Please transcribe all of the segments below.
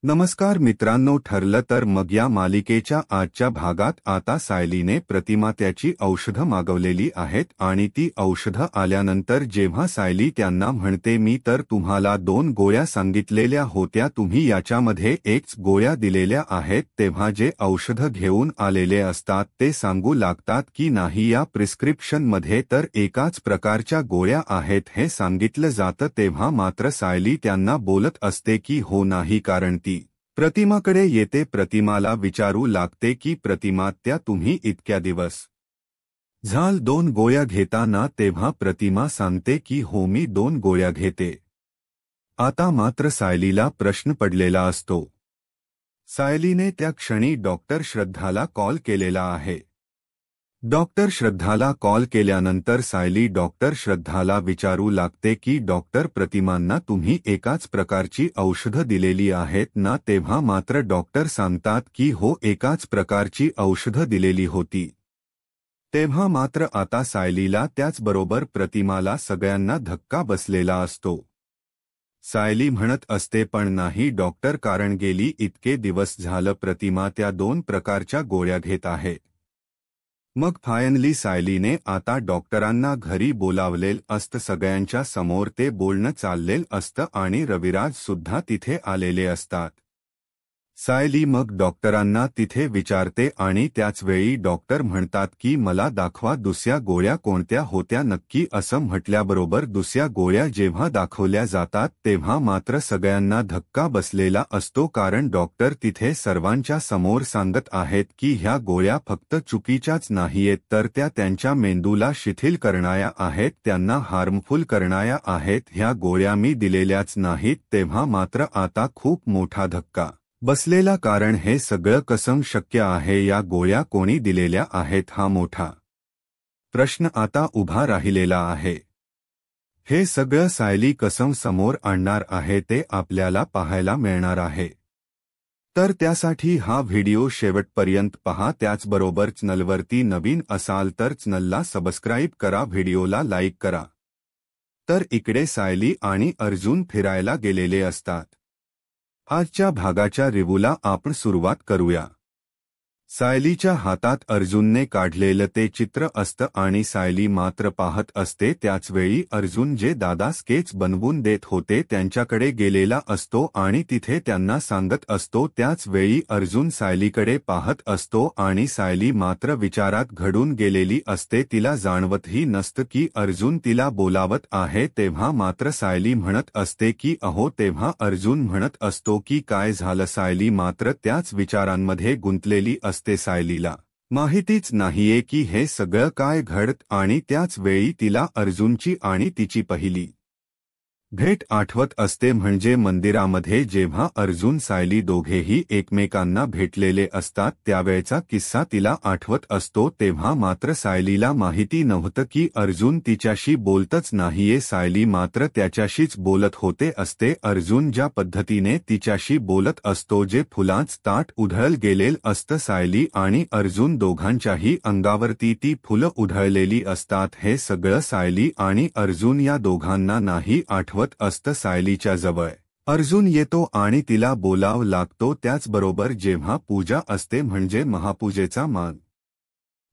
नमस्कार मित्रांनो, ठरलं तर मग या मालिकेच्या आजच्या भागात आता सायलीने प्रतिमा त्याची औषधं मागवलेली आहेत आणि ती औषधं आल्यानंतर जेव्हा सायली त्यांना म्हणते मी तर तुम्हाला 2 गोळ्या सांगितलेल्या होत्या, तुम्ही याच्यामध्ये एक गोळ्या दिलेल्या आहेत, तेव्हा जे औषधं घेऊन आलेले असतात ते सांगू लागतात की नाही या प्रिस्क्रिप्शनमध्ये तर एकाच प्रकारच्या गोळ्या आहेत हे सांगितलं जातं, तेव्हा मात्र सायली त्यांना बोलत असते की हो नाही, कारण ती प्रतिमाकडे येते. प्रतिमाला विचारू लागते की प्रतिमा त्या तुम्ही इतक्या दिवस झाल 2 गोळ्या घेताना, तेव्हा प्रतिमा सांगते की हो मी 2 गोळ्या घेते. आता मात्र सायलीला प्रश्न पडलेला असतो. सायलीने त्या क्षणी डॉक्टर श्रद्धाला कॉल केलेला आहे. डॉक्टर श्रद्धाला कॉल केल्यानंतर सायली डॉक्टर श्रद्धाला विचारू लागते की डॉक्टर प्रतिमांना तुम्ही एकाच प्रकारची औषधं दिलेली आहेत ना, तेव्हा मात्र डॉक्टर सांगतात की हो एकाच प्रकारची औषधं दिलेली होती. तेव्हा मात्र आता सायलीला त्याचबरोबर प्रतिमाला सगळ्यांना धक्का बसलेला असतो. सायली म्हणत असते पण नाही डॉक्टर, कारण गेली इतके दिवस झालं प्रतिमा त्या 2 प्रकारच्या गोळ्या घेत आहे. मग फायनली सायलीने आता डॉक्टरांना घरी बोलावलेलं असतं, सगळ्यांच्या समोर ते बोलणं चाललेलं असतं आणि रविराज सुद्धा तिथे आलेले असतात. सायली मग डॉक्टरांना तिथे विचारते आणि त्याचवेळी डॉक्टर म्हणतात की मला दाखवा दुसऱ्या गोळ्या कोणत्या होत्या नक्की, असं म्हटल्याबरोबर दुसऱ्या गोळ्या जेव्हा दाखवल्या जातात तेव्हा मात्र सगळ्यांना धक्का बसलेला असतो, कारण डॉक्टर तिथे सर्वांच्या समोर सांगत आहेत की ह्या गोळ्या फक्त चुकीच्याच नाहीयेत तर त्या त्यांच्या मेंदूला शिथिल करणाऱ्या आहेत, त्यांना हार्मफुल करणाऱ्या आहेत, ह्या गोळ्या मी दिलेल्याच नाहीत. तेव्हा मात्र आता खूप मोठा धक्का बसलेला, कारण हे सगळं कसं शक्य आहे, या गोळ्या कोणी दिलेल्या आहेत हा मोठा प्रश्न आता उभा राहिलेला आहे. हे सगळं सायली कसं समोर आणणार आहे ते आपल्याला पाहायला मिळणार आहे. तर त्यासाठी हा व्हिडिओ शेवटपर्यंत पहा. त्याचबरोबर चॅनलवरती नवीन असाल तर चॅनलला सबस्क्राईब करा, व्हिडिओला लाईक करा. तर इकडे सायली आणि अर्जुन फिरायला गेलेले असतात. आजच्या भागाच्या रिव्ह्यूला आपण सुरुवात करूया. सायलीच्या हातात अर्जुनने काढलेलं ते चित्र असतं आणि सायली मात्र पाहत असते. त्याचवेळी अर्जुन जे दादा स्केच बनवून देत होते त्यांच्याकडे गेलेला असतो आणि तिथे त्यांना सांगत असतो. त्याचवेळी अर्जुन सायलीकडे पाहत असतो आणि सायली मात्र विचारात घडून गेलेली असते. तिला जाणवतही नसतं की अर्जुन तिला बोलावत आहे. तेव्हा मात्र सायली म्हणत असते की अहो, तेव्हा अर्जुन म्हणत असतो की काय झालं. सायली मात्र त्याच विचारांमध्ये गुंतलेली असते. सायलीला माहितीच नाहीये की हे सगळं काय घडत आणि त्याच वेळी तिला अर्जुनची आणि तिची पहिली भेट आठवत असते, म्हणजे मंदिरामध्ये जेव्हा अर्जुन सायली दोघेही एकमेकांना भेटलेले असतात त्यावेळचा किस्सा तिला आठवत असतो. तेव्हा मात्र सायलीला माहिती नव्हतं की अर्जुन तिच्याशी बोलतच नाहीये, सायली मात्र त्याच्याशीच बोलत होते असते. अर्जुन ज्या पद्धतीने तिच्याशी बोलत असतो, जे फुलांच ताट उधळल गेलेल असतं, सायली आणि अर्जुन दोघांच्याही अंगावरती ती फुलं उधळलेली असतात. हे सगळं सायली आणि अर्जुन या दोघांना नाही आठवत असतं. सायलीच्या जवळ अर्जुन येतो आणि तिला बोलावं लागतो. त्याचबरोबर जेव्हा पूजा असते, म्हणजे महापूजेचा मान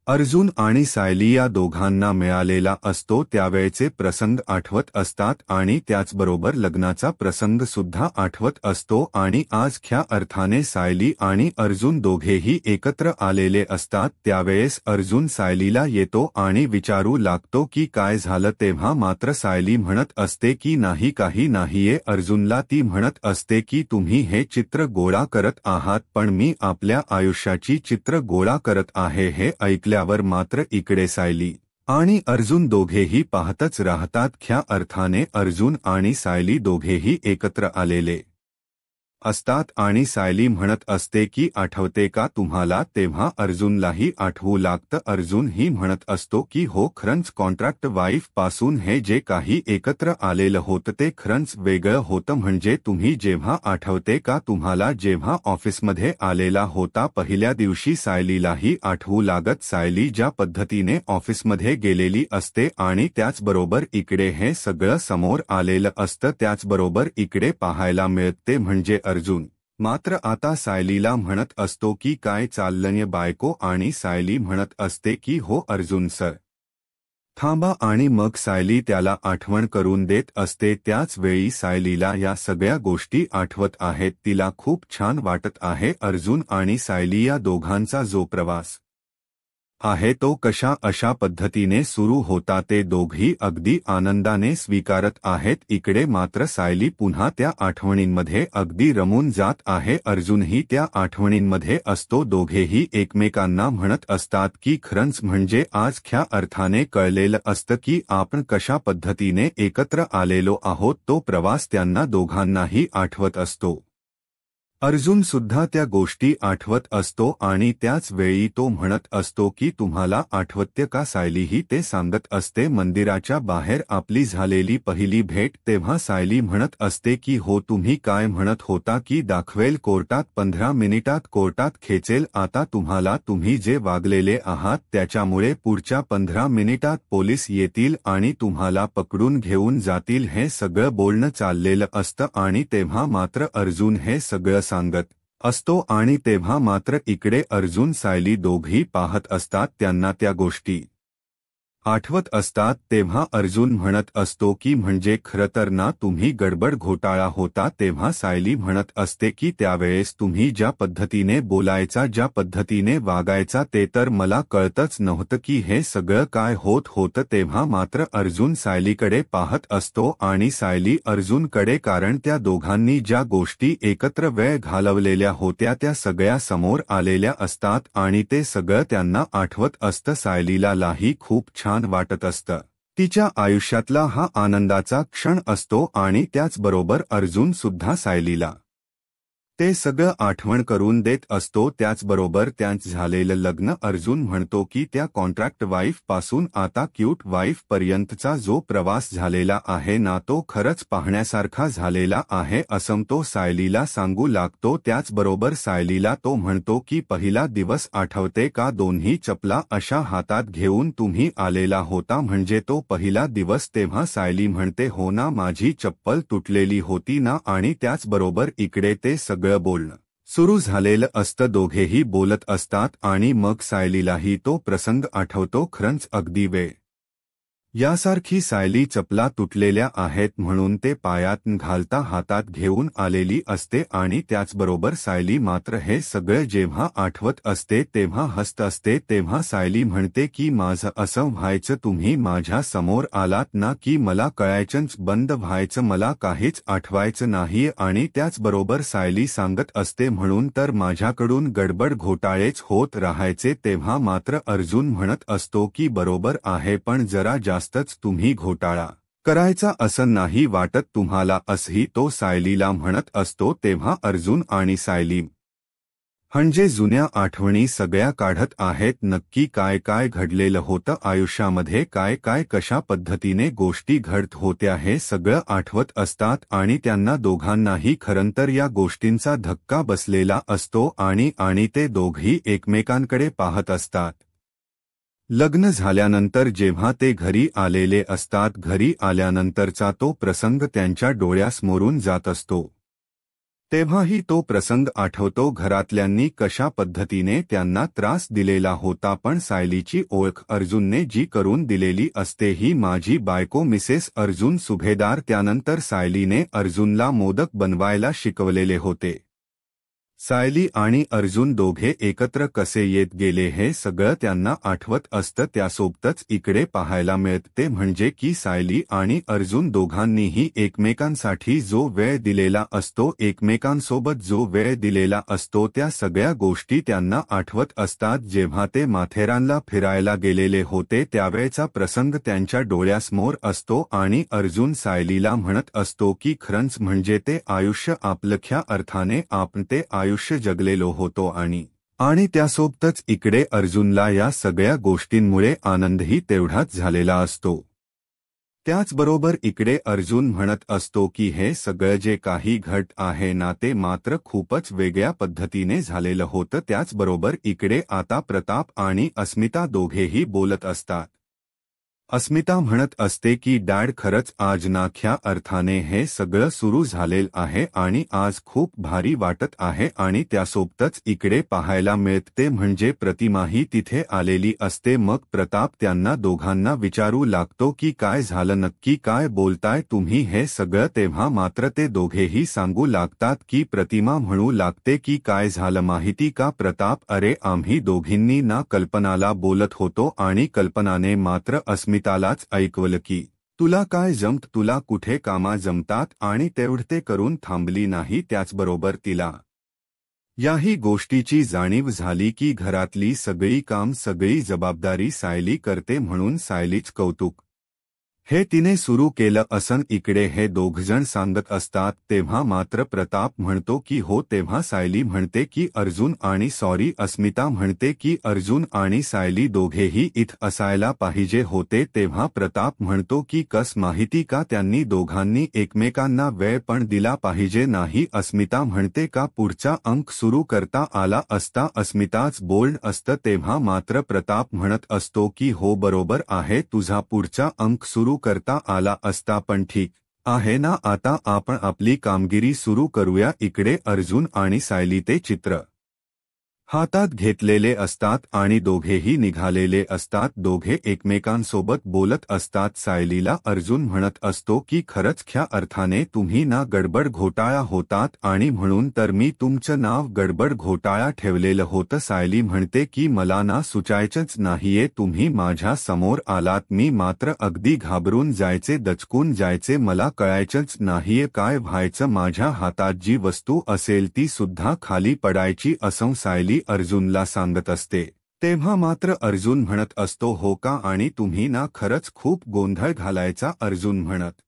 अर्जुन आणि सायली या दोघांना मिळालेला असतो, त्यावेळचे प्रसंग आठवत असतात आणि त्याचबरोबर लग्नाचा प्रसंग सुद्धा आठवत असतो. आणि आज ख्या अर्थाने सायली आणि अर्जुन दोघेही एकत्र आलेले असतात. त्यावेळेस अर्जुन सायलीला येतो आणि विचारू लागतो की काय झालं. तेव्हा मात्र सायली म्हणत असते की नाही, काही नाहीये. अर्जुनला ती म्हणत असते की तुम्ही हे चित्र गोळा करत आहात, पण मी आपल्या आयुष्याची चित्र गोळा करत आहे. हे ऐकल्यावर मात्र इकडे सायली आणि अर्जुन दोघेही पाहतच राहतात. ख्या अर्थाने अर्जुन आणि सायली दोघेही एकत्र आलेले असतात आणि सायली म्हणत असते की आठवते का तुम्हाला. तेव्हा अर्जुनलाही आठवू लागतं. अर्जुन ही म्हणत असतो की हो, खरंच कॉन्ट्रॅक्ट वाईफ पासून हे जे काही एकत्र आलेलं होतं ते खरंच वेगळं होतं. म्हणजे तुम्ही जेव्हा आठवते का तुम्हाला जेव्हा ऑफिसमध्ये आलेला होता पहिल्या दिवशी. सायलीलाही आठवू लागत सायली ज्या पद्धतीने ऑफिसमध्ये गेलेली असते आणि त्याचबरोबर इकडे हे सगळं समोर आलेलं असतं. त्याचबरोबर इकडे पाहायला मिळते म्हणजे अर्जुन मात्र आता सायलीला म्हणत असतो की काय चाललंय बायको, आणि सायली म्हणत असते की हो अर्जुन सर, थांबा, आणि मग सायली त्याला आठवण करून देत असते. त्याच वेळी सायलीला या सगळ्या गोष्टी आठवत आहेत. तिला खूप छान वाटत आहे. अर्जुन आणि सायली या दोघांचा जो प्रवास आहे तो कशा अशा पद्धतीने सुरू होता ते दोघी अगदी आनंदाने स्वीकारत आहेत. इकडे मात्र सायली पुन्हा त्या आठवणींमध्ये अगदी रमून जात आहे. अर्जुनही त्या आठवणींमध्ये असतो. दोघेही एकमेकांना म्हणत असतात की खरंच म्हणजे आज ख्या अर्थाने कळलेलं असतं की आपण कशा पद्धतीने एकत्र आलेलो आहोत. तो प्रवास त्यांना दोघांनाही आठवत असतो. अर्जुन सुद्धा त्या गोष्टी आठवत असतो आणि त्याच वेळी तो म्हणत असतो की तुम्हाला आठवते का. सायलीही ते सांगत असते. मंदिराच्या बाहेर आपली झालेली पहिली भेट तेव्हा सायली म्हणत असते की हो तुम्ही काय म्हणत होता की दाखवेल कोर्टात, 15 मिनिटात कोर्टात खेचेल. आता तुम्हाला तुम्ही जे वागलेले आहात त्याच्यामुळे पुढच्या 15 मिनिटात पोलीस येतील आणि तुम्हाला पकडून घेऊन जातील. हे सगळं बोलणं चाललेलं असतं आणि तेव्हा मात्र अर्जुन हे सगळं सांगत असतो आणि तेव्हा मात्र इकडे अर्जुन सायली दोघी पाहत असतात. त्यांना त्या गोष्टी आठवत असतात. तेव्हा अर्जुन म्हणत असतो की म्हणजे खरं तर ना तुम्ही गडबड घोटाळा होता. तेव्हा सायली म्हणत असते की त्यावेळेस तुम्ही ज्या पद्धतीने बोलायचा, ज्या पद्धतीने वागायचा ते तर मला कळतच नव्हतं की हे सगळं काय होत होतं. तेव्हा मात्र अर्जुन सायलीकडे पाहत असतो आणि सायली अर्जुनकडे, कारण त्या दोघांनी ज्या गोष्टी एकत्र वेळ घालवलेल्या होत्या त्या सगळ्या समोर आलेल्या असतात आणि ते सगळं त्यांना आठवत असतं. सायलीलाही खूप छान वाटत असतं. तिच्या आयुष्यातला हा आनंदाचा क्षण असतो आणि त्याचबरोबर अर्जुन सुद्धा सायलीला ते सगळं आठवण करून देत असतो. त्याचबरोबर त्यांचं झालेलं लग्न, अर्जुन म्हणतो की त्या कॉन्ट्रॅक्ट वाईफ पासून आता क्यूट वाईफ पर्यंतचा जो प्रवास झालेला आहे ना तो खरंच पाहण्यासारखा झालेला आहे असं तो सायलीला सांगू लागतो. त्याचबरोबर सायलीला तो म्हणतो की पहिला दिवस आठवते का, दोन्ही चपला अशा हातात घेऊन तुम्ही आलेला होता म्हणजे तो पहिला दिवस. तेव्हा सायली म्हणते हो ना, माझी चप्पल तुटलेली होती ना. आणि त्याचबरोबर इकडे ते सगळं बोलणं सुरू झालेलं असतं. दोघेही बोलत असतात आणि मग सायलीलाही तो प्रसंग आठवतो. खरंच अगदी वेळ यासारखी सायली चपला तुटलेल्या आहेत म्हणून ते पायात घालता हातात घेऊन आलेली असते आणि त्याचबरोबर सायली मात्र हे सगळं जेव्हा आठवत असते तेव्हा हसत असते. तेव्हा सायली म्हणते की माझं असं व्हायचं, तुम्ही माझ्या समोर आलात ना की मला कळायचंच बंद व्हायचं, मला काहीच आठवायचं नाही. आणि त्याचबरोबर सायली सांगत असते म्हणून तर माझ्याकडून गडबड घोटाळेच होत राहायचे. तेव्हा मात्र अर्जुन म्हणत असतो की बरोबर आहे, पण जरा जास्तच तुम्ही घोटाळा करायचा असं नाही वाटत तुम्हाला, असंही तो सायलीला म्हणत असतो. तेव्हा अर्जुन आणि सायली म्हणजे जुन्या आठवणी सगळ्या काढत आहेत. नक्की काय काय घडलेलं होतं आयुष्यामध्ये, काय काय कशा पद्धतीने गोष्टी घडत होत्या हे सगळं आठवत असतात आणि त्यांना दोघांनाही खरंतर या गोष्टींचा धक्का बसलेला असतो आणि ते दोघी एकमेकांकडे पाहत असतात. लग्न झाल्यानंतर जेव्हा ते घरी आलेले असतात, घरी आल्यानंतरचा तो प्रसंग त्यांच्या डोळ्यासमोरून जात असतो. तेव्हाही तो प्रसंग आठवतो. घरातल्यांनी कशा पद्धतीने त्यांना त्रास दिलेला होता, पण सायलीची ओळख अर्जुनने जी करून दिलेली असते, ही माझी बायको मिसेस अर्जुन सुभेदार. त्यानंतर सायलीने अर्जुनला मोदक बनवायला शिकवलेले होते. सायली आणि अर्जुन दोघे एकत्र कसे येत गेले हे सगळं त्यांना आठवत असतं. त्यासोबतच इकडे पाहायला मिळते म्हणजे की सायली आणि अर्जुन दोघांनीही एकमेकांसाठी जो वेळ दिलेला असतो, एकमेकांसोबत जो वेळ दिलेला असतो, त्या सगळ्या गोष्टी त्यांना आठवत असतात. जेव्हा ते माथेरानला फिरायला गेलेले होते त्यावेळेचा प्रसंग त्यांच्या डोळ्यासमोर असतो आणि अर्जुन सायलीला म्हणत असतो की खरंच म्हणजे ते आयुष्य आपलं खऱ्या अर्थाने आपण ते आयुष्य जगलेलो होतो आणि त्यासोबतच इकडे अर्जुनला या सगळ्या गोष्टींमुळे आनंदही तेवढाच झालेला असतो. त्याचबरोबर इकडे अर्जुन म्हणत असतो की हे सगळं जे काही घडत आहे ना ते मात्र खूपच वेगळ्या पद्धतीने झालेलं होतं. त्याचबरोबर इकडे आता प्रताप आणि अस्मिता दोघेही बोलत असतात. अस्मिता म्हणत असते की डॅड खरंच आज नाख्या अर्थाने हे सगळं सुरू झालेलं आहे आणि आज खूप भारी वाटत आहे आणि त्यासोबतच इकडे पाहायला मिळते म्हणजे प्रतिमाही तिथे आलेली असते। मग प्रताप त्यांना दोघांना विचारू लागतो की काय झालं, नक्की काय बोलताय तुम्ही हे सगळं। तेव्हा मात्र ते दोघेही सांगू लागतात की प्रतिमा म्हणू लागते की काय झालं माहिती का प्रताप, अरे आम्ही दोघींनी ना कल्पनाला बोलत होतो आणि कल्पनाने मात्र अस्मितालाच ऐकवलं की तुला काय जमत, तुला कुठे कामा जमतात आणि तेवढं ते करून थांबली नाही। त्याचबरोबर तिला याही गोष्टीची जाणीव झाली की घरातली सगळी काम सगळी जबाबदारी सायली करते म्हणून सायलीच कौतुक हे तिने सुरू केलं असन इकडे हे दोघजण सांगत असतात। तेव्हा मात्र प्रताप म्हणतो की हो, तेव्हा सायली म्हणते की अर्जुन आणि सॉरी अस्मिता म्हणते की अर्जुन आणि सायली दोघेही इथं असायला पाहिजे होते। तेव्हा प्रताप म्हणतो की कस माहिती का, त्यांनी दोघांनी एकमेकांना वेळ पण दिला पाहिजे नाही। अस्मिता म्हणते का पुढचा अंक सुरू करता आला असता अस्मिताच बोल्ड असतं। तेव्हा मात्र प्रताप म्हणत असतो की हो बरोबर आहे, तुझा पुढचा अंक सुरू करता आला असता, पण ठीक आहे ना, आता आपण आपली कामगिरी सुरू करूया। इकडे अर्जुन आणि सायली ते चित्र हातात घेतलेले असतात आणि दोघेही निघालेले असतात। दोघे एकमेकांसोबत बोलत असतात। सायलीला अर्जुन म्हणत असतो की खरंच ख्या अर्थाने तुम्ही ना गडबड घोटाळा होतात आणि म्हणून तर मी तुमचं नाव गडबड घोटाळा ठेवलेलं होतं। सायली म्हणते की मला ना सुचायचंच नाहीये, तुम्ही माझ्या समोर आलात, मी मात्र अगदी घाबरून जायचे, दचकून जायचे, मला कळायचंच नाहीये काय व्हायचं, माझ्या हातात जी वस्तू असेल ती सुद्धा खाली पडायची असं सायली अर्जुनला सांगत असते। तेव्हा मात्र अर्जुन म्हणत असतो हो का, आणि तुम्ही ना खरंच खूप गोंधळ घालायचा अर्जुन म्हणत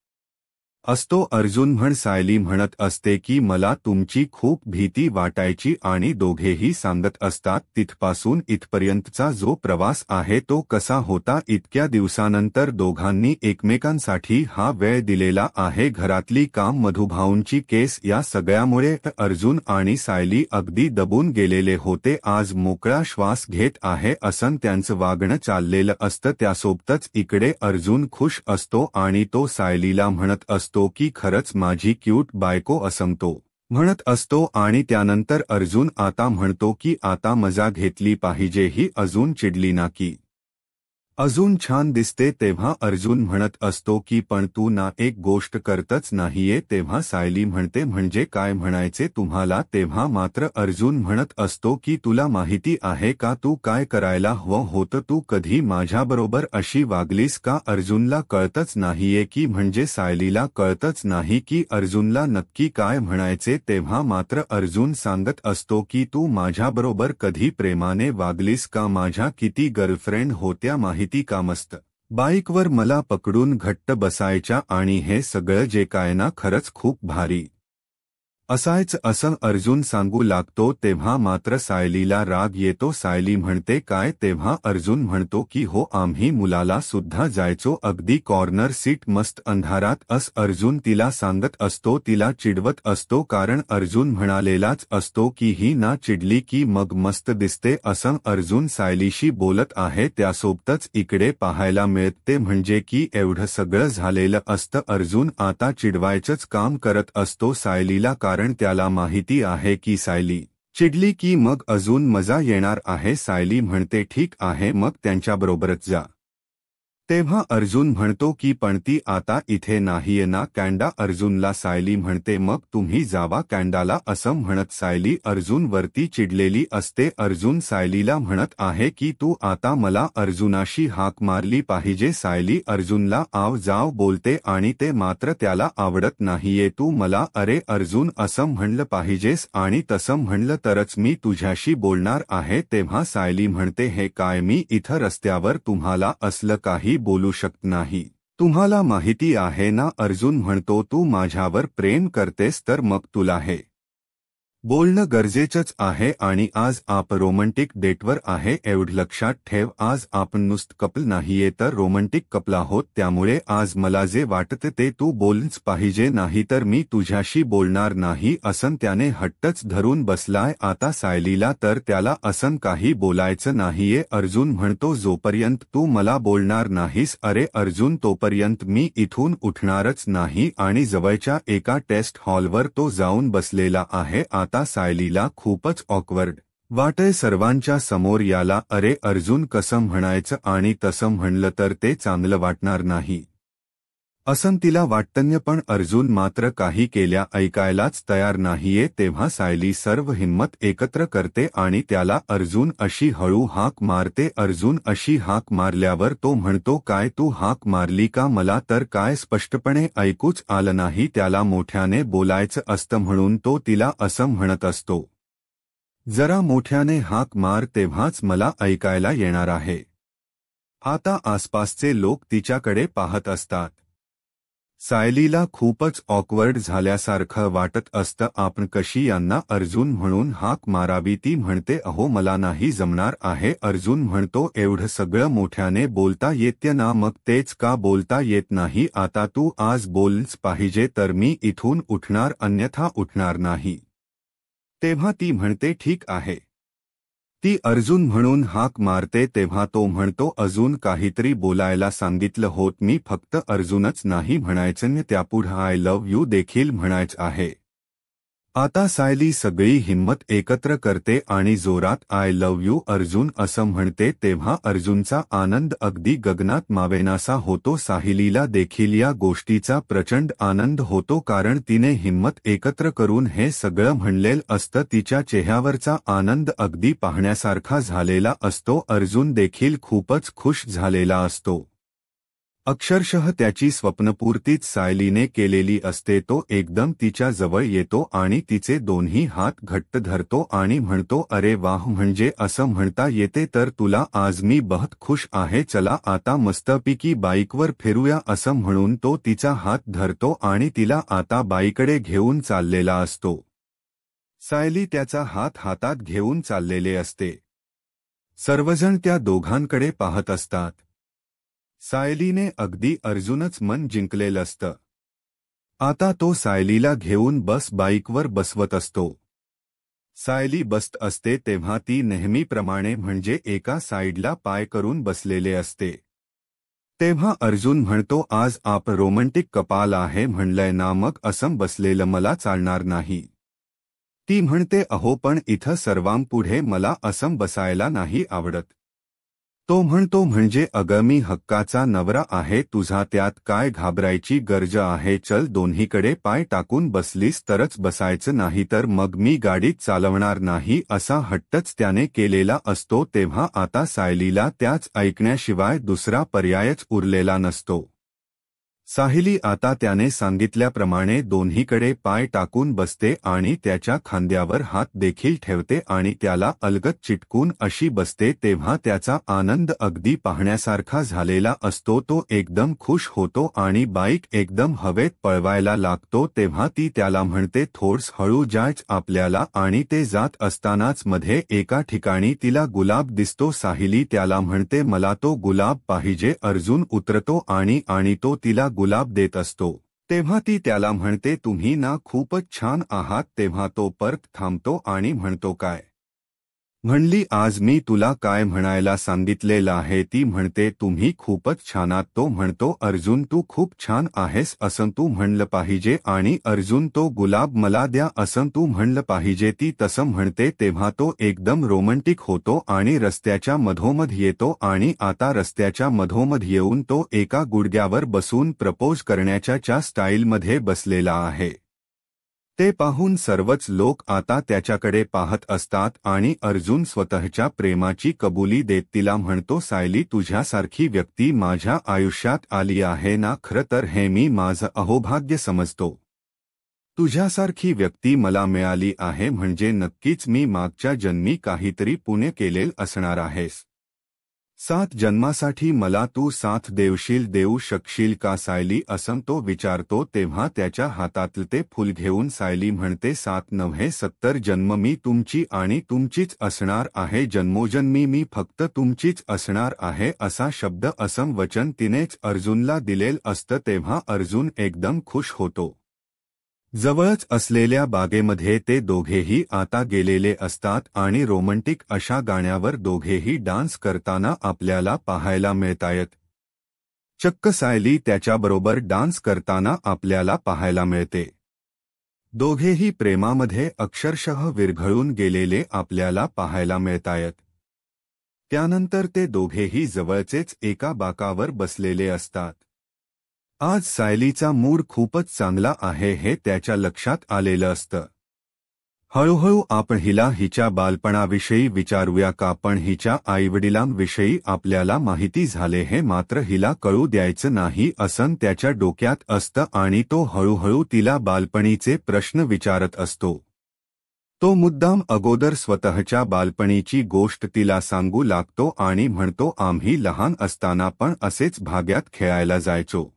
असतो। अर्जुन सायली म्हणत असते की मला तुमची खूप भीती वाटायची आणि दोघेही सांगत असतात तिथपासून इथपर्यंतचा जो प्रवास आहे तो कसा होता, इतक्या दिवसानंतर दोघांनी एकमेकांसाठी हा वेळ दिलेला आहे, घरातली काम, मधुभाऊंची केस, या सगळ्यामुळे अर्जुन आणि सायली अगदी दबून गेलेले होते। आज मोकळा श्वास घेत आहे असं त्यांचं वागणं चाललेलं असतं। त्यासोबतच इकडे अर्जुन खुश असतो आणि तो सायलीला म्हणत असतो की खरंच माझी क्यूट बायको असं तो म्हणत असतो आणि त्यानंतर अर्जुन आता म्हणतो की आता मजा घेतली पाहिजे, ही अजून चिडली ना की अजून छान दिसते। तेव्हा अर्जुन म्हणत असतो की पण तू ना एक गोष्ट करतच नाहीये। तेव्हा सायली म्हणते म्हणजे काय म्हणायचे तुम्हाला। तेव्हा मात्र अर्जुन म्हणत असतो की तुला माहिती आहे का तू काय करायला हवं होतं, तू कधी माझ्याबरोबर अशी वागलीस का। अर्जुनला कळतच नाहीये की म्हणजे सायलीला कळतच नाही की अर्जुनला नक्की काय म्हणायचे। तेव्हा मात्र अर्जुन सांगत असतो की तू माझ्याबरोबर कधी प्रेमाने वागलीस का, माझ्या किती गर्लफ्रेंड होत्या माहिती का, मस्त बाईकवर मला पकडून घट्ट बसायच्या आणि हे सगळं जे काय ना खरंच खूप भारी असायचं असं अर्जुन सांगू लागतो। तेव्हा मात्र सायलीला राग येतो। सायली म्हणते काय, तेव्हा अर्जुन म्हणतो की हो आम्ही मुलाला सुद्धा जायचो, अगदी कॉर्नर सीट, मस्त अंधारात अर्जुन तिला सांगत असतो, तिला चिडवत असतो, कारण अर्जुन म्हणालेलाच असतो की ही ना चिडली की मग मस्त दिसते असं अर्जुन सायलीशी बोलत आहे। त्यासोबतच इकडे पाहायला मिळते म्हणजे की एवढं सगळं झालेलं असतं, अर्जुन आता चिडवायचंच काम करत असतो सायलीला, कारण त्याला माहिती आहे की सायली चिडली की मग अजून मजा येणार आहे। सायली म्हणते ठीक आहे मग त्यांच्याबरोबरच जा। तेव्हा अर्जुन म्हणतो की पण ती आता इथे नाहीये ना कॅन्डा। अर्जुनला सायली म्हणते मग तुम्ही जावा कॅन्डाला असं म्हणत सायली अर्जुन वरती चिडलेली असते। अर्जुन सायलीला म्हणत आहे की तू आता मला अर्जुनाशी हाक मारली पाहिजे। सायली अर्जुनला आव जाव बोलते आणि ते मात्र त्याला आवडत नाहीये। तू मला अरे अर्जुन असं म्हणलं पाहिजेस आणि तसं म्हणलं तरच मी तुझ्याशी बोलणार आहे। तेव्हा सायली म्हणते हे काय, मी इथं रस्त्यावर तुम्हाला असलं काही बोलू शकत नाही, तुम्हाला माहिती आहे ना। अर्जुन म्हणतो तू माझ्यावर प्रेम करतेस तर मग तुला हे बोलणं गरजेचंच आहे आणि आज आप रोमॅन्टिक डेटवर आहे एवढं लक्षात ठेव. आज आपण नुसतं कपल नाहीये तर रोमॅन्टिक कपल आहोत. त्यामुळे आज मला जे वाटतं ते तू बोलच पाहिजे, नाहीतर मी तुझ्याशी बोलणार नाही असं त्याने हट्टच धरून बसलाय. आता सायलीला तर त्याला असं काही बोलायचं नाहीये. अर्जुन म्हणतो जोपर्यंत तू मला बोलणार नाहीस अरे अर्जुन तोपर्यंत मी इथून उठणारच नाही. आणि जवळच्या एका टेस्ट हॉलवर तो जाऊन बसलेला आहे. आता सायलीला खूपच ऑकवर्ड वाटय सर्वांच्या समोर याला. अरे अर्जुन कसं म्हणायचं आणि तसं म्हणलं तर ते चांगलं वाटणार नाही असं तिला वाटतंय, पण अर्जुन मात्र काही केल्या ऐकायलाच तयार नाहीये. तेव्हा सायली सर्व हिंमत एकत्र करते आणि त्याला अर्जुन अशी हळू हाक मारते. अर्जुन अशी हाक मारल्यावर तो म्हणतो काय तू हाक मारली का? मला तर काय स्पष्टपणे ऐकूच आलं नाही. त्याला मोठ्याने बोलायचं असतं म्हणून तो तिला असं म्हणत असतो, जरा मोठ्याने हाक मार तेव्हाच मला ऐकायला येणार आहे. आता आसपासचे लोक तिच्याकडे पाहत असतात. सायलीला खूपच ऑकवर्ड झाल्यासारखं वाटत असतं. आपण कशी यांना अर्जुन म्हणून हाक मारावी? ती म्हणते अहो मला नाही जमणार आहे. अर्जुन म्हणतो एवढं सगळं मोठ्याने बोलता येते ना, मग तेच का बोलता येत नाही? आता तू आज बोलच पाहिजे तर मी इथून उठणार अन्यथा उठणार नाही. तेव्हा ती म्हणते ठीक आहे. ती अर्जुन म्हणून हाक मारते तेव्हा तो म्हणतो अजून काहीतरी बोलायला सांगितलं होत मी, फक्त अर्जुनच नाही म्हणायचं, त्यापुढं आय लव्ह यू देखील म्हणायचं आहे. आता सायली सगळी हिंमत एकत्र करते आणि जोरात आय लव्ह यू अर्जुन असं म्हणते. तेव्हा अर्जुनचा आनंद अगदी गगनात मावेनासा होतो. सायलीला देखील या गोष्टीचा प्रचंड आनंद होतो, कारण तिने हिंमत एकत्र करून हे सगळं म्हणलेलं असतं. तिच्या चेहऱ्यावरचा आनंद अगदी पाहण्यासारखा झालेला असतो. अर्जुन देखील खूपच खुश झालेला असतो. अक्षरशः त्याची स्वप्नपूर्तीच सायलीने केलेली असते. तो एकदम तिच्या जवळ येतो आणि तिचे दोन्ही हात घट्ट धरतो आणि म्हणतो अरे वाह, म्हणजे असं म्हणता येते तर तुला आज मी बहुत खुश आहे. चला आता मस्तपैकी बाईकवर फिरूया असं म्हणून तो तिचा हात धरतो आणि तिला आता बाईकडे घेऊन चाललेला असतो. सायली त्याचा हात हातात घेऊन चाललेले असते. सर्वजण त्या दोघांकडे पाहत असतात. सायलीने अगदी अर्जुनच मन जिंकलेलं असतं. आता तो सायलीला घेऊन बाईकवर बसवत असतो. सायली बसत असते तेव्हा ती नेहमीप्रमाणे म्हणजे एका साईडला पाय करून बसलेले असते. तेव्हा अर्जुन म्हणतो आज आप रोमॅन्टिक कपाल आहे म्हणलंय ना, मग असं बसलेलं मला चालणार नाही. ती म्हणते अहो पण इथं सर्वांपुढे मला असं बसायला नाही आवडत. तो म्हणतो म्हणजे अगं मी हक्काचा नवरा आहे तुझा, त्यात काय घाबरायची गरज आहे? चल दोन्हीकडे पाय टाकून बसलीस तरच बसायचं, नाही तर मग मी गाडीत चालवणार नाही असा हट्टच त्याने केलेला असतो. तेव्हा आता सायलीला त्याच ऐकण्याशिवाय दुसरा पर्यायच उरलेला नसतो. सायली आता त्याने सांगितल्याप्रमाणे दोन्हीकडे पाय टाकून बसते आणि त्याच्या खांद्यावर हात देखील ठेवते आणि त्याला अलगद चिटकून अशी बसते. तेव्हा त्याचा आनंद अगदी पाहण्यासारखा झालेला असतो. तो एकदम खुश होतो आणि बाईक एकदम हवेत पळवायला लागतो. तेव्हा ती त्याला म्हणते थोडंसं हळू जायच आपल्याला, आणि ते जात असतानाच मध्ये एका ठिकाणी तिला गुलाब दिसतो. सायली त्याला म्हणते मला तो गुलाब पाहिजे. अर्जुन उतरतो आणि तो तिला गुलाब देत असतो. तेव्हा ती त्याला म्हणते तुम्ही ना खूपच छान आहात. तेव्हा तो परत थांबतो आणि म्हणतो काय म्हणली आज मी तुला काय म्हणायला सांगितलेलं आहे? ती म्हणते तुम्ही खूपच छान आहात. तो म्हणतो अर्जुन तू खूप छान आहेस असं तू म्हणलं पाहिजे. आणि अर्जुन तो गुलाब मला द्या असं तू म्हणलं पाहिजे. ती तसं म्हणते तेव्हा तो एकदम रोमॅन्टिक होतो आणि रस्त्याच्या मधोमध येतो आणि आता रस्त्याच्या मधोमध येऊन तो एका गुडघ्यावर बसून प्रपोज करण्याच्या स्टाईलमध्ये बसलेला आहे. ते पाहून सर्वच लोक आता त्याच्याकडे पाहत असतात आणि अर्जुन स्वतःच्या प्रेमाची कबुली देत तिला म्हणतो सायली तुझ्यासारखी व्यक्ती माझ्या आयुष्यात आली आहे ना, खरं तर हे मी माझं अहोभाग्य समजतो. तुझ्यासारखी व्यक्ती मला मिळाली आहे म्हणजे नक्कीच मी मागच्या जन्मी काहीतरी पुण्य केलेलं असणार आहेस. 7 जन्मासाठी मला तू साथ देऊ शकशील का सायली असं तो विचारतो तेव्हा त्याच्या हातातलं ते फूल घेऊन सायली म्हणते 7 नव्हे 70 जन्म मी तुमची आणि तुमचीच असणार आहे जन्मोजन्मी मी फक्त तुमचीच असणार आहे असा शब्द असं वचन तिनेच अर्जुनला दिलेलं असतं तेव्हा अर्जुन एकदम खुश होतो. जवळच असलेल्या बागेमध्ये ते दोघेही आता गेलेले असतात आणि रोमँटिक अशा गाण्यावर दोघेही डान्स करताना आपल्याला पाहायला मिळतायत. चक्क सायली त्याच्याबरोबर डान्स करताना आपल्याला पाहायला मिळते. दोघेही प्रेमामध्ये अक्षरशः विरघळून गेलेले आपल्याला पाहायला मिळतायत. त्यानंतर ते दोघेही जवळचेच एका बाकावर बसलेले असतात. आज सायलीचा मूड खूपच चांगला आहे हे त्याच्या लक्षात आलेलं असतं. हळूहळू आपण हिला हिच्या बालपणाविषयी विचारूया का पण हिच्या आईवडिलांविषयी आपल्याला माहिती झाले हे मात्र हिला कळू द्यायचं नाही असं त्याच्या डोक्यात असतं आणि तो हळूहळू तिला बालपणीचे प्रश्न विचारत असतो. तो मुद्दाम अगोदर स्वतःच्या बालपणीची गोष्ट तिला सांगू लागतो आणि म्हणतो आम्ही लहान असताना पण असेच भाग्यात खेळायला जायचो.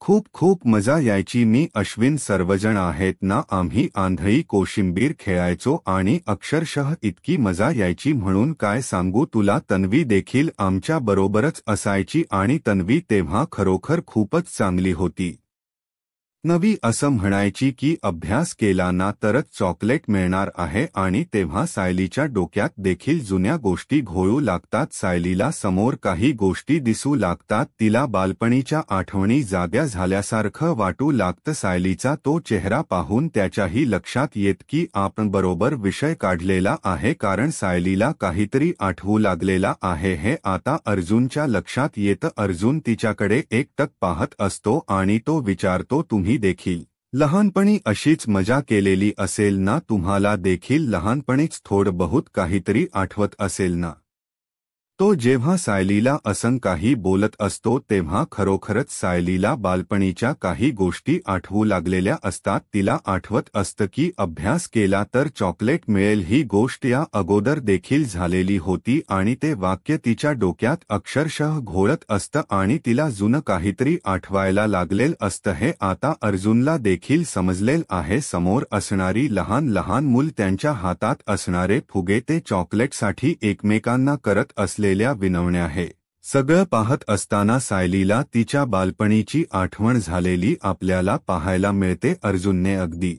खूप खूप मजा यायची मी अश्विन सर्वजण आहेत ना आम्ही आंधळी कोशिंबीर खेळायचो आणि अक्षरशः इतकी मजा यायची म्हणून काय सांगू तुला तन्वी देखील आमच्या बरोबरच असायची आणि तन्वी तेव्हा खरोखर खूपच चांगली होती. नवी असं म्हणायची की अभ्यास केला ना तरच चॉकलेट मिळणार आहे आणि तेव्हा सायलीच्या डोक्यात देखील जुन्या गोष्टी घोळू लागतात. सायलीला समोर काही गोष्टी दिसू लागतात. तिला बालपणीच्या आठवणी जाग्या झाल्यासारखं वाटू लागतं. सायलीचा तो चेहरा पाहून त्याच्याही लक्षात येत की आपण बरोबर विषय काढलेला आहे कारण सायलीला काहीतरी आठवू लागलेला आहे हे आता अर्जुनच्या लक्षात येतं. अर्जुन तिच्याकडे एकटक पाहत असतो आणि तो विचारतो तुम्ही देखील लहानपणी अशीच मजा केलेली असेल ना तुम्हाला देखील लहानपणीच थोडं बहुत काहीतरी आठवत असेल ना. तो जेव्हा सायलीला असं काही बोलत असतो तेव्हा खरोखरच सायलीला बालपणीच्या काही गोष्टी आठवू लागलेल्या असतात. तिला आठवत असतं की अभ्यास केला तर चॉकलेट मिळेल ही गोष्ट या अगोदर देखील झालेली होती आणि ते वाक्य तिच्या डोक्यात अक्षरशः घोळत असतं आणि तिला जुनं काहीतरी आठवायला लागलेलं असतं. हे आता अर्जुनला देखील समजलेलं आहे. समोर असणारी लहान लहान मूल त्यांच्या हातात असणारे फुगे ते चॉकलेटसाठी एकमेकांना करत असलेल्या विनवण्या आहे. सगळं पाहत असताना सायलीला तिच्या बालपणीची आठवण झालेली आपल्याला पाहायला मिळते. अर्जुनने अगदी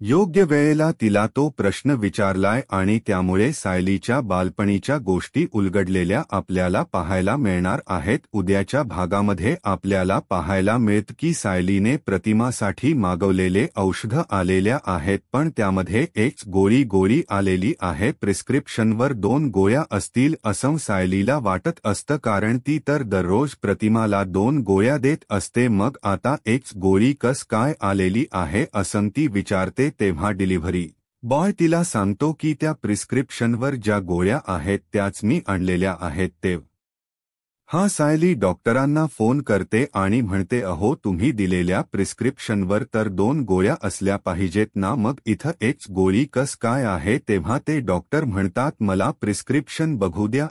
योग्य वेळेला तिला तो प्रश्न विचारलाय आणि त्यामुळे सायलीच्या बालपणीच्या गोष्टी उलगडलेल्या आपल्याला पाहायला मिळणार आहेत. उद्याच्या भागामध्ये आपल्याला पाहायला मिळतं की सायलीने प्रतिमासाठी मागवलेले औषधं आलेल्या आहेत पण त्यामध्ये एक गोळी आलेली आहे. प्रिस्क्रिप्शनवर 2 गोळ्या असतील असं सायलीला वाटत असतं कारण ती तर दररोज प्रतिमाला 2 गोळ्या देत असते. मग आता एक गोळी कस काय आलेली आहे असं ती विचारते तेव्हा डिलिव्हरी बॉय तिला सांगतो की त्या प्रिस्क्रिप्शनवर ज्या गोळ्या आहेत त्याच मी आणलेल्या आहेत. तेव्हा सायली डॉक्टरांना फोन करते आणि म्हणते अहो तुम्ही दिलेल्या प्रिस्क्रिप्शनवर तर 2 गोळ्या असल्या पाहिजेत ना मग इथं एक गोळी कस काय आहे. तेव्हा ते डॉक्टर म्हणतात मला प्रिस्क्रिप्शन बघू द्या.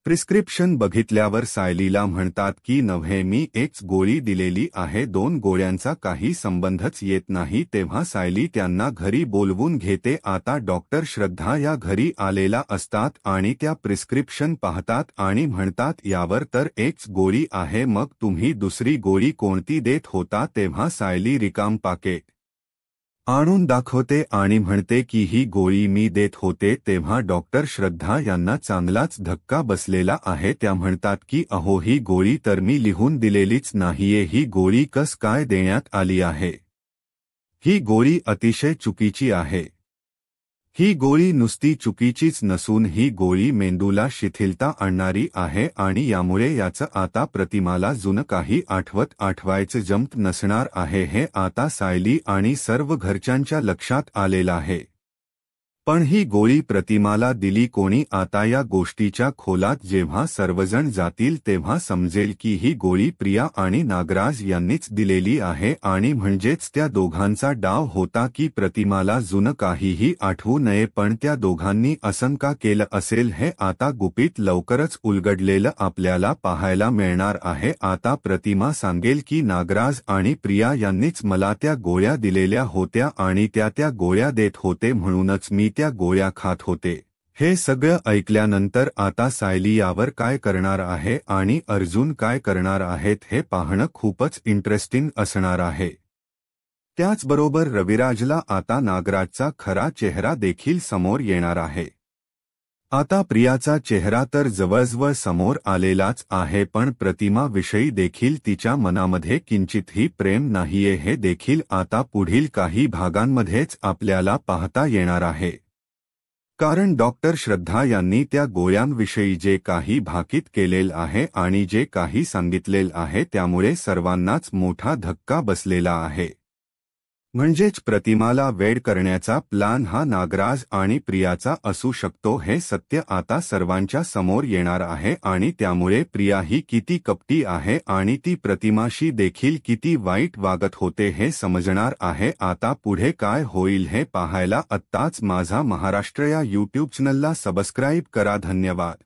प्रिस्क्रिप्शन बघितल्यावर सायलीला म्हणतात की नव्हे मी एक गोळी दिलेली आहे 2 गोळ्यांचा काही संबंधच येत नाही. तेव्हा सायली त्यांना घरी बोलवून घेते. आता डॉक्टर श्रद्धा या घरी आलेला असतात आणि त्या प्रिस्क्रिप्शन पाहतात आणि म्हणतात यावर तर एक गोळी आहे मग तुम्ही दुसरी गोळी कोणती देत होता. तेव्हा सायली रिकाम पाकिट आणून दाखवते आणि म्हणते की ही गोळी मी देत होते. तेव्हा डॉक्टर श्रद्धा यांना चांगलाच धक्का बसलेला आहे. त्या म्हणतात की अहो ही गोळी तर मी लिहून दिलेलीच नाहीये. ही गोळी कस काय देण्यात आली आहे. ही गोळी अतिशय चुकीची आहे. ही गोळी नुसती चुकीचीच नसून ही गोळी मेंदूला शिथिलता आणणारी आहे आणि यामुळे याचं आता प्रतिमाला जुनं काही आठवायचं जमत नसणार आहे. हे आता सायली आणि सर्व घरच्यांच्या लक्षात आलेलं आहे. पण ही गोळी प्रतिमाला दिली कोणी? आता या गोष्टीच्या खोलात जेव्हा सर्वजण जातील तेव्हा समजेल की ही गोळी प्रिया आणि नागराज यांनीच दिलेली आहे आणि म्हणजेच त्या दोघांचा डाव होता की प्रतिमाला जुनं काहीही आठवू नये. पण त्या दोघांनी असं का केलं असेल हे आता गुपित लवकरच उलगडलेलं आपल्याला पाहायला मिळणार आहे. आता प्रतिमा सांगेल की नागराज आणि प्रिया यांनीच मला त्या गोळ्या दिलेल्या होत्या आणि त्या गोळ्या देत होते म्हणूनच मी त्या गोळ्या खात होते. हे सगळं ऐकल्यानंतर आता सायली यावर काय करणार आहे आणि अर्जुन काय करणार आहेत हे पाहणं खूपच इंटरेस्टिंग असणार आहे. त्याचबरोबर रविराजला आता नागराजचा खरा चेहरा देखील समोर येणार आहे. आता प्रियाचा चेहरा तर जवळजवळ समोर आलेलाच आहे, पण प्रतिमाविषयी देखील तिच्या मनामध्ये किंचितही प्रेम नाहीये हे देखील आता पुढील काही भागांमध्येच आपल्याला पाहता येणार आहे. कारण डॉक्टर श्रद्धा यांनी त्या गोळ्यांविषयी जे काही भाकीत केलेलं आहे आणि जे काही सांगितलेलं आहे त्यामुळे सर्वांनाच मोठा धक्का बसलेला आहे. म्हणजेच प्रतिमाला वेड करण्याचा प्लान हा नागराज आणि प्रियाचा असू शकतो हे सत्य आता सर्वांच्या समोर येणार आहे आणि त्यामुळे प्रिया ही किती कपटी आहे आणि ती प्रतिमाशी देखील किती वाईट वागत होते हे समजणार आहे. आता पुढे काय होईल हे पाहायला आत्ताच माझा महाराष्ट्र या यूट्यूब चॅनलला सबस्क्राईब करा. धन्यवाद.